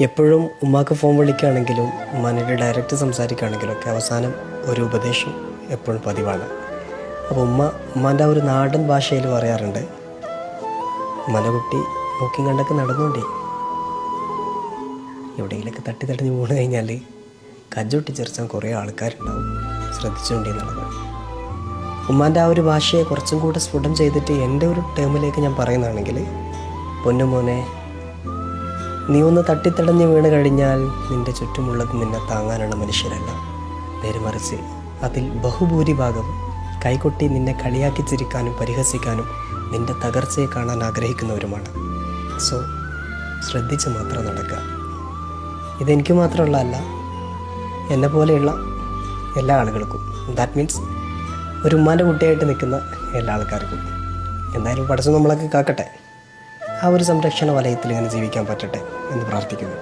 എപ്പോഴും ഉമ്മാക്ക് ഫോൺ വിളിക്കുകയാണെങ്കിലും ഉമ്മാനോട് ഡയറക്റ്റ് സംസാരിക്കുകയാണെങ്കിലും ഒക്കെ അവസാനം ഒരു ഉപദേശം എപ്പോഴും പതിവാണ്. അപ്പോൾ ഉമ്മാൻ്റെ ആ ഒരു നാടൻ ഭാഷയിൽ പറയാറുണ്ട്, ഉമ്മാൻ്റെ കുട്ടി നോക്കി കണ്ടൊക്കെ നടന്നുകൊണ്ടേ എവിടെയെങ്കിലൊക്കെ തട്ടിത്തടഞ്ഞ് വീണ് കഴിഞ്ഞാൽ കജ്ജൊട്ടി ചെറിച്ചാൻ കുറേ ആൾക്കാരുണ്ടാവും, ശ്രദ്ധിച്ചുകൊണ്ടേ എന്നുള്ളത്. ഉമ്മാൻ്റെ ആ ഒരു ഭാഷയെ കുറച്ചും കൂടെ സ്ഫുടം ചെയ്തിട്ട് എൻ്റെ ഒരു ടേമിലേക്ക് ഞാൻ പറയുന്നതാണെങ്കിൽ, പൊന്നുമോനെ, നീ ഒന്ന് തട്ടിത്തടഞ്ഞ് വീണ് കഴിഞ്ഞാൽ നിൻ്റെ ചുറ്റുമുള്ളത് നിന്നെ താങ്ങാനുള്ള മനുഷ്യരല്ല, നേരെ മറിച്ച് അതിൽ ബഹുഭൂരിഭാഗം കൈകൊട്ടി നിന്നെ കളിയാക്കി ചിരിക്കാനും പരിഹസിക്കാനും നിൻ്റെ തകർച്ചയെ കാണാൻ ആഗ്രഹിക്കുന്നവരുമാണ്. സോ ശ്രദ്ധിച്ച് മാത്രം നടക്കുക. ഇതെനിക്ക് മാത്രമുള്ളതല്ല, എന്നെ പോലെയുള്ള എല്ലാ ആളുകൾക്കും, ദാറ്റ് മീൻസ് ഒരു ഉമ്മാൻ്റെ കുട്ടിയായിട്ട് നിൽക്കുന്ന എല്ലാ ആൾക്കാർക്കും. എന്തായാലും പഠിച്ച് നമ്മളൊക്കെ കാക്കട്ടെ, ആ ഒരു സംരക്ഷണ വലയത്തിൽ ഇങ്ങനെ ജീവിക്കാൻ പറ്റട്ടെ എന്ന് പ്രാർത്ഥിക്കുന്നു.